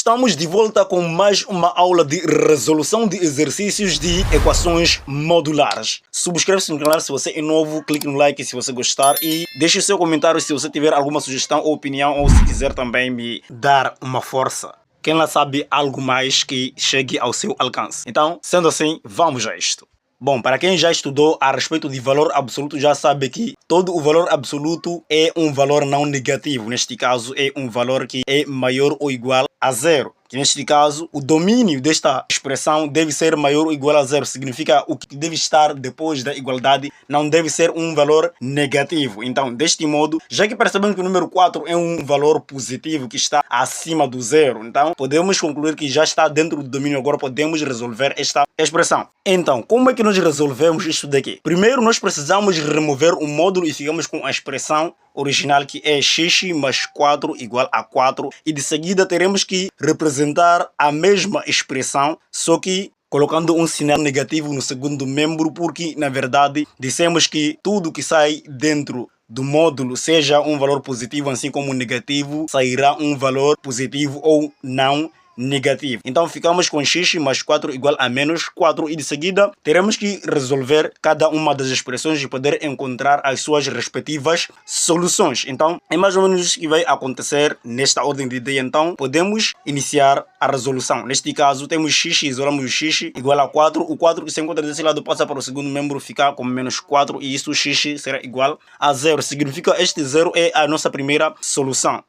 Estamos de volta com mais uma aula de resolução de exercícios de equações modulares. Subscreve-se no canal se você é novo, clique no like se você gostar e deixe o seu comentário se você tiver alguma sugestão ou opinião ou se quiser também me dar uma força. Quem lá sabe algo mais que chegue ao seu alcance. Então, sendo assim, vamos a isto. Bom, para quem já estudou a respeito de valor absoluto, já sabe que todo o valor absoluto é um valor não negativo. Neste caso, é um valor que é maior ou igual a zero. Que neste caso, o domínio desta expressão deve ser maior ou igual a zero. Significa o que deve estar depois da igualdade não deve ser um valor negativo. Então, deste modo, já que percebemos que o número 4 é um valor positivo que está acima do zero, então podemos concluir que já está dentro do domínio. Agora podemos resolver esta expressão. Então, como é que nós resolvemos isto daqui? Primeiro, nós precisamos remover o módulo e ficamos com a expressão original que é x mais 4 igual a 4 e de seguida teremos que representar a mesma expressão, só que colocando um sinal negativo no segundo membro, porque na verdade dissemos que tudo que sai dentro do módulo, seja um valor positivo assim como negativo, sairá um valor positivo ou não negativo. Então ficamos com x mais 4 igual a menos 4 e de seguida teremos que resolver cada uma das expressões e poder encontrar as suas respectivas soluções. Então é mais ou menos isso que vai acontecer nesta ordem de ideia. Então podemos iniciar a resolução. Neste caso temos x, isolamos o x igual a 4. O 4 que se encontra desse lado passa para o segundo membro, fica com menos 4 e isso x será igual a 0. Significa este 0 é a nossa primeira solução.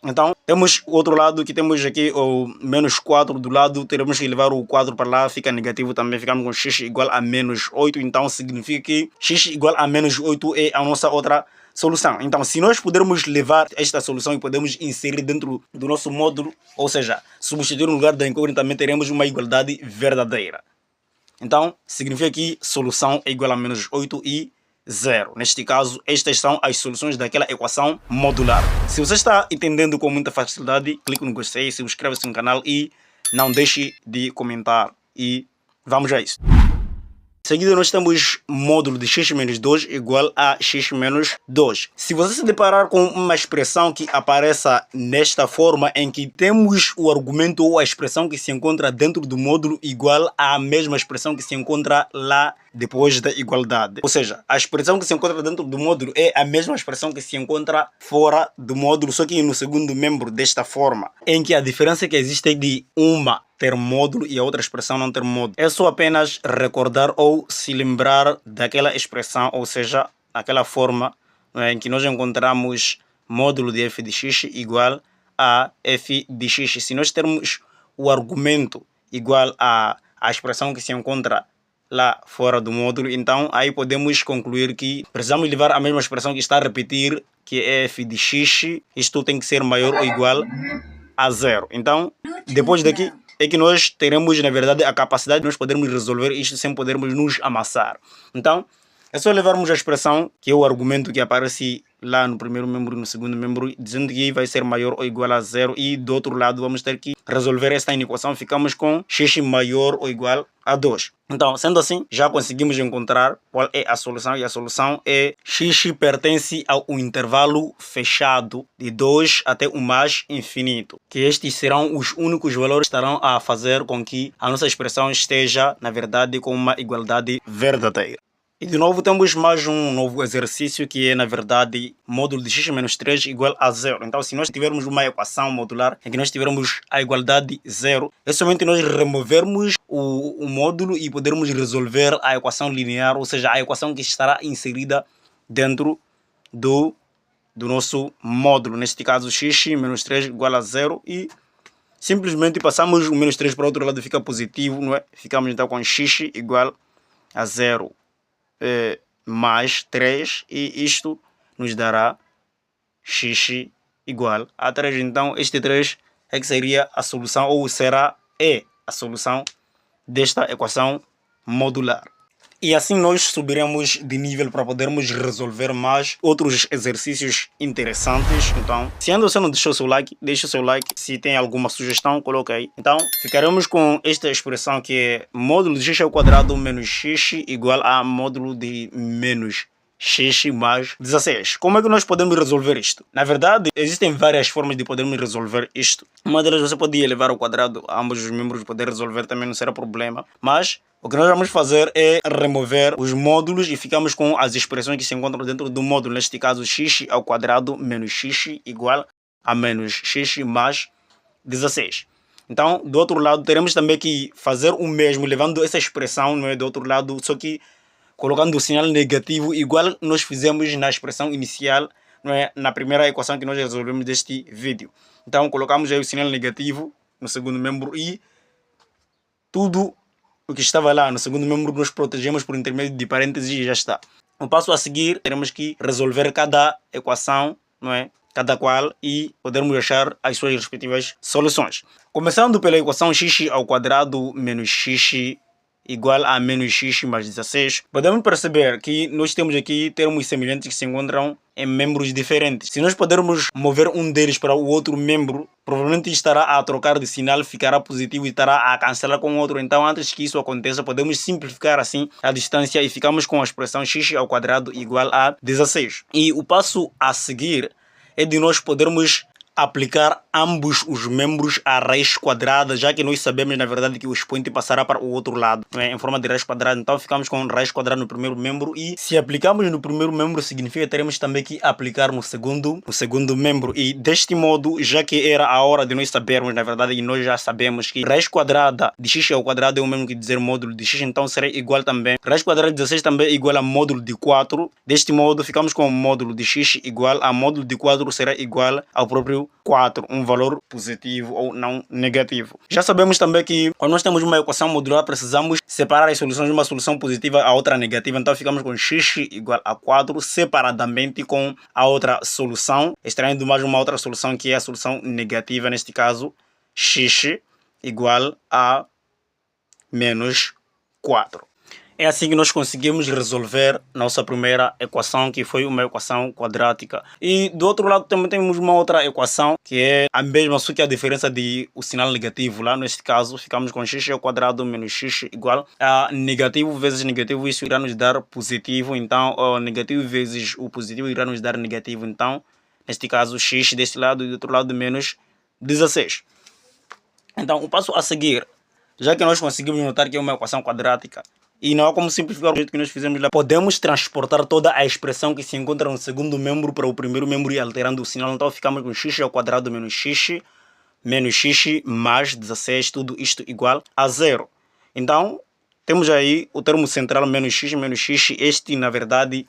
Então, temos o outro lado que temos aqui o menos 4 do lado, teremos que levar o 4 para lá, fica negativo também, ficamos com x igual a menos 8, então significa que x igual a menos 8 é a nossa outra solução. Então, se nós pudermos levar esta solução e podemos inserir dentro do nosso módulo, ou seja, substituir no lugar da incógnita, também teremos uma igualdade verdadeira. Então, significa que solução é igual a menos 8 e 0. Neste caso, estas são as soluções daquela equação modular. Se você está entendendo com muita facilidade, clique no gostei, subscreva-se no canal e não deixe de comentar. E vamos a isso. Em seguida, nós temos módulo de x menos 2 igual a x menos 2. Se você se deparar com uma expressão que apareça nesta forma, em que temos o argumento ou a expressão que se encontra dentro do módulo igual à mesma expressão que se encontra lá depois da igualdade. Ou seja, a expressão que se encontra dentro do módulo é a mesma expressão que se encontra fora do módulo, só que no segundo membro desta forma, em que a diferença que existe é de uma ter módulo e a outra expressão não ter módulo. É só apenas recordar ou se lembrar daquela expressão, ou seja, aquela forma em que nós encontramos módulo de f de x igual a f de x. Se nós termos o argumento igual a expressão que se encontra lá fora do módulo, então aí podemos concluir que precisamos levar a mesma expressão que está a repetir, que é f de x. Isto tem que ser maior ou igual a 0. Então, depois daqui é que nós teremos, na verdade, a capacidade de nós podermos resolver isto sem podermos nos amassar. Então, é só levarmos a expressão, que é o argumento que aparece lá no primeiro membro e no segundo membro, dizendo que vai ser maior ou igual a 0. E do outro lado vamos ter que resolver esta inequação. Ficamos com x maior ou igual a 2. Então, sendo assim, já conseguimos encontrar qual é a solução. E a solução é x pertence ao intervalo fechado de 2 até o mais infinito. Que estes serão os únicos valores que estarão a fazer com que a nossa expressão esteja, na verdade, com uma igualdade verdadeira. E de novo temos mais um novo exercício que é, na verdade, módulo de x menos 3 igual a 0. Então, se nós tivermos uma equação modular em que nós tivermos a igualdade 0, é somente nós removermos o módulo e podermos resolver a equação linear, ou seja, a equação que estará inserida dentro do nosso módulo. Neste caso, x menos 3 igual a 0 e simplesmente passamos o menos 3 para o outro lado, fica positivo, não é? Ficamos então com x igual a 0. Mais 3 e isto nos dará x igual a 3. Então este 3 é que seria a solução, ou será a solução desta equação modular. E assim nós subiremos de nível para podermos resolver mais outros exercícios interessantes. Então, se ainda você não deixou o seu like, deixe o seu like. Se tem alguma sugestão, coloque aí. Então, ficaremos com esta expressão que é módulo de x ao quadrado menos x igual a módulo de menos x mais 16. Como é que nós podemos resolver isto? Na verdade, existem várias formas de podermos resolver isto. Uma delas você pode elevar ao quadrado ambos os membros, poder resolver também não será problema. Mas o que nós vamos fazer é remover os módulos e ficamos com as expressões que se encontram dentro do módulo. Neste caso, x ao quadrado menos x igual a menos x mais 16. Então, do outro lado, teremos também que fazer o mesmo, levando essa expressão, não é, do outro lado, só que colocando o sinal negativo, igual nós fizemos na expressão inicial, não é, na primeira equação que nós resolvemos deste vídeo. Então, colocamos aí o sinal negativo no segundo membro e tudo o que estava lá no segundo membro nós protegemos por intermédio de parênteses e já está. No passo a seguir, teremos que resolver cada equação, não é, cada qual, e podermos achar as suas respectivas soluções. Começando pela equação x ao quadrado menos x igual a menos x mais 16, podemos perceber que nós temos aqui termos semelhantes que se encontram em membros diferentes. Se nós pudermos mover um deles para o outro membro, provavelmente estará a trocar de sinal, ficará positivo e estará a cancelar com o outro. Então, antes que isso aconteça, podemos simplificar assim a distância e ficamos com a expressão x ao quadrado igual a 16. E o passo a seguir é de nós podermos aplicar ambos os membros à raiz quadrada, já que nós sabemos na verdade que o expoente passará para o outro lado, não é? Em forma de raiz quadrada. Então ficamos com raiz quadrada no primeiro membro, e se aplicamos no primeiro membro significa que teremos também que aplicar no segundo membro. E deste modo, já que era a hora de nós sabermos na verdade, e nós já sabemos que raiz quadrada de x ao quadrado é o mesmo que dizer módulo de x, então será igual também, raiz quadrada de 16 também é igual a módulo de 4. Deste modo ficamos com o módulo de x igual a módulo de 4 será igual ao próprio 4, um valor positivo ou não negativo. Já sabemos também que quando nós temos uma equação modular, precisamos separar as soluções de uma solução positiva a outra negativa. Então ficamos com x igual a 4 separadamente com a outra solução, extraindo mais uma outra solução que é a solução negativa, neste caso x igual a menos 4. É assim que nós conseguimos resolver nossa primeira equação, que foi uma equação quadrática. E do outro lado também temos uma outra equação, que é a mesma, só que a diferença de o sinal negativo. Lá neste caso ficamos com x ao quadrado menos x igual a negativo vezes negativo, isso irá nos dar positivo. Então o negativo vezes o positivo irá nos dar negativo. Então neste caso x deste lado e do outro lado menos 16. Então o passo a seguir, já que nós conseguimos notar que é uma equação quadrática e não há como simplificar o jeito que nós fizemos lá, podemos transportar toda a expressão que se encontra no segundo membro para o primeiro membro e alterando o sinal. Então ficamos com x ao quadrado menos x mais 16, tudo isto igual a 0. Então temos aí o termo central menos x, este na verdade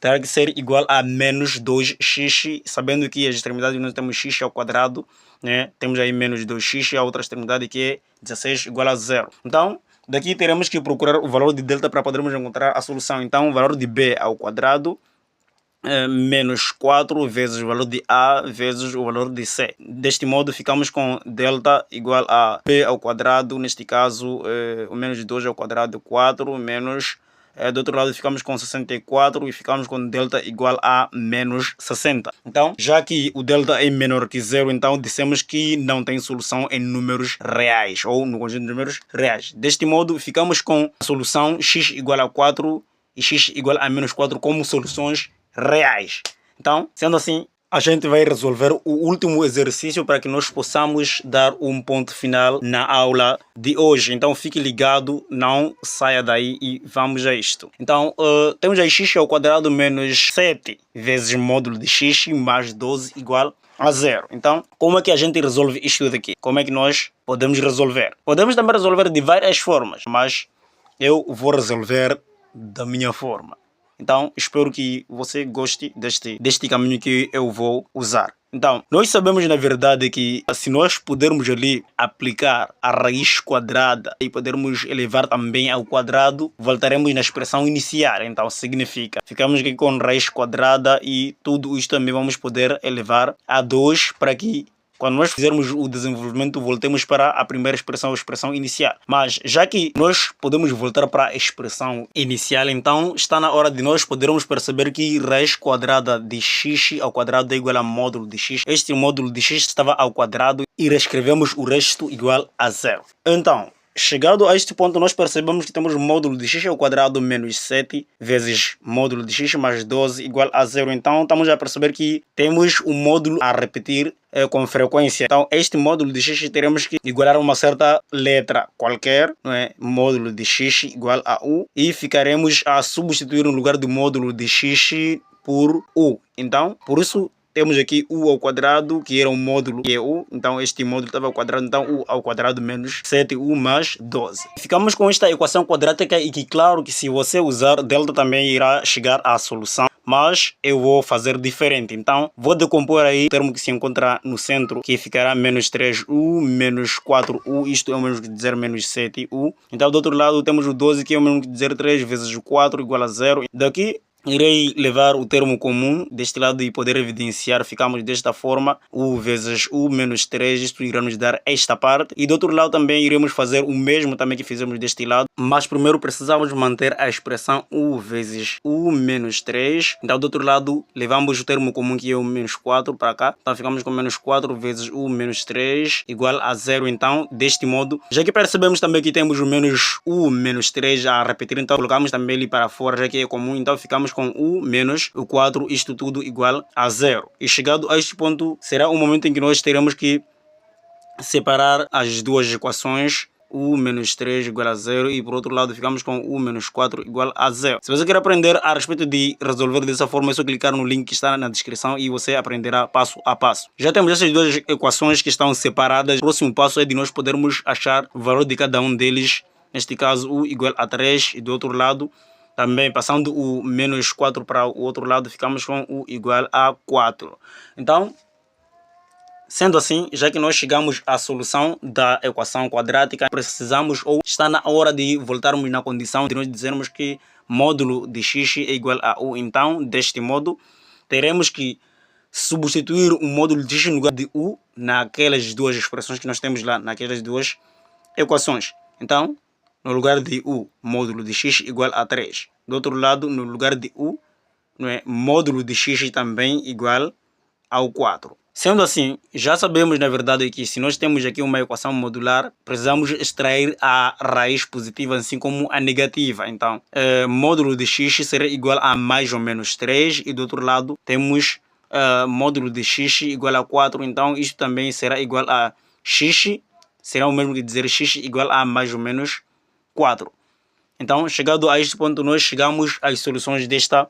terá que ser igual a menos 2x, sabendo que as extremidades nós temos x ao quadrado, né? Temos aí menos 2x, a outra extremidade que é 16 igual a 0. Então daqui teremos que procurar o valor de delta para podermos encontrar a solução. Então o valor de b ao quadrado é menos 4 vezes o valor de a vezes o valor de c. Deste modo ficamos com delta igual a b ao quadrado, neste caso o menos 2 ao quadrado 4 menos do outro lado ficamos com 64 e ficamos com delta igual a menos 60. Então, já que o delta é menor que 0, então dissemos que não tem solução em números reais ou no conjunto de números reais. Deste modo, ficamos com a solução x igual a 4 e x igual a menos 4 como soluções reais. Então, sendo assim, a gente vai resolver o último exercício para que nós possamos dar um ponto final na aula de hoje. Então fique ligado, não saia daí e vamos a isto. Então temos aí x ao quadrado menos 7 vezes módulo de x mais 12 igual a 0. Então como é que a gente resolve isto daqui? Como é que nós podemos resolver? Podemos também resolver de várias formas, mas eu vou resolver da minha forma. Então, espero que você goste deste caminho que eu vou usar. Então, nós sabemos na verdade que se nós pudermos ali aplicar a raiz quadrada e pudermos elevar também ao quadrado, voltaremos na expressão inicial. Então, significa, ficamos aqui com raiz quadrada e tudo isto também vamos poder elevar a 2 para que quando nós fizermos o desenvolvimento, voltemos para a primeira expressão, a expressão inicial. Mas já que nós podemos voltar para a expressão inicial, então está na hora de nós podermos perceber que raiz quadrada de x ao quadrado é igual a módulo de x. Este módulo de x estava ao quadrado e reescrevemos o resto igual a 0. Então, chegado a este ponto, nós percebemos que temos o módulo de x ao quadrado menos 7 vezes módulo de x mais 12 igual a 0. Então, estamos a perceber que temos o módulo a repetir com frequência. Então, este módulo de x teremos que igualar uma certa letra qualquer, não é? Módulo de x igual a u, e ficaremos a substituir no lugar do módulo de x por u. Então, por isso, temos aqui u ao quadrado, que era um módulo que é u, então este módulo estava ao quadrado, então u ao quadrado menos 7u mais 12. Ficamos com esta equação quadrática e que claro que se você usar delta também irá chegar à solução, mas eu vou fazer diferente. Então vou decompor aí o termo que se encontra no centro, que ficará menos 3u menos 4u, isto é o mesmo que dizer menos 7u. Então do outro lado temos o 12, que é o mesmo que dizer 3 vezes o 4 igual a 0. Daqui irei levar o termo comum deste lado e poder evidenciar, ficamos desta forma, u vezes u menos 3, isto irá nos dar esta parte. E do outro lado também iremos fazer o mesmo também que fizemos deste lado, mas primeiro precisamos manter a expressão u vezes u menos 3. Então do outro lado levamos o termo comum, que é o menos 4, para cá, então ficamos com menos 4 vezes u menos 3 igual a 0. Então deste modo, já que percebemos também que temos o menos u menos 3 a repetir, então colocamos também ele para fora, já que é comum, então ficamos com u menos o 4, isto tudo igual a 0. E chegado a este ponto, será o momento em que nós teremos que separar as duas equações, u menos 3 igual a 0, e por outro lado ficamos com u menos 4 igual a 0. Se você quer aprender a respeito de resolver dessa forma, é só clicar no link que está na descrição e você aprenderá passo a passo. Já temos essas duas equações que estão separadas. O próximo passo é de nós podermos achar o valor de cada um deles. Neste caso, u igual a 3, e do outro lado também, passando o menos 4 para o outro lado, ficamos com u igual a 4. Então, sendo assim, já que nós chegamos à solução da equação quadrática, precisamos, ou está na hora de voltarmos na condição de nós dizermos que módulo de x é igual a u. Então, deste modo, teremos que substituir o módulo de x no lugar de u naquelas duas expressões que nós temos lá, naquelas duas equações. Então, no lugar de u, módulo de x igual a 3. Do outro lado, no lugar de u, não é, módulo de x também igual ao 4. Sendo assim, já sabemos na verdade que se nós temos aqui uma equação modular, precisamos extrair a raiz positiva assim como a negativa. Então, módulo de x será igual a mais ou menos 3, e do outro lado temos módulo de x igual a 4. Então, isto também será igual a x, será o mesmo que dizer x igual a mais ou menos 4. Então, chegado a este ponto, nós chegamos às soluções desta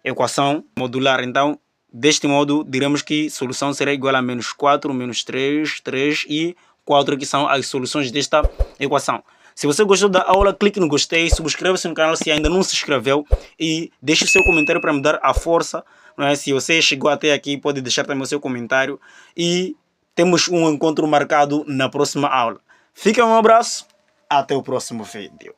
equação modular. Então, deste modo, diremos que a solução será igual a menos 4, menos 3, 3 e 4, que são as soluções desta equação. Se você gostou da aula, clique no gostei, subscreva-se no canal se ainda não se inscreveu e deixe o seu comentário para me dar a força. Não é? Se você chegou até aqui, pode deixar também o seu comentário e temos um encontro marcado na próxima aula. Fica um abraço. Até o próximo vídeo.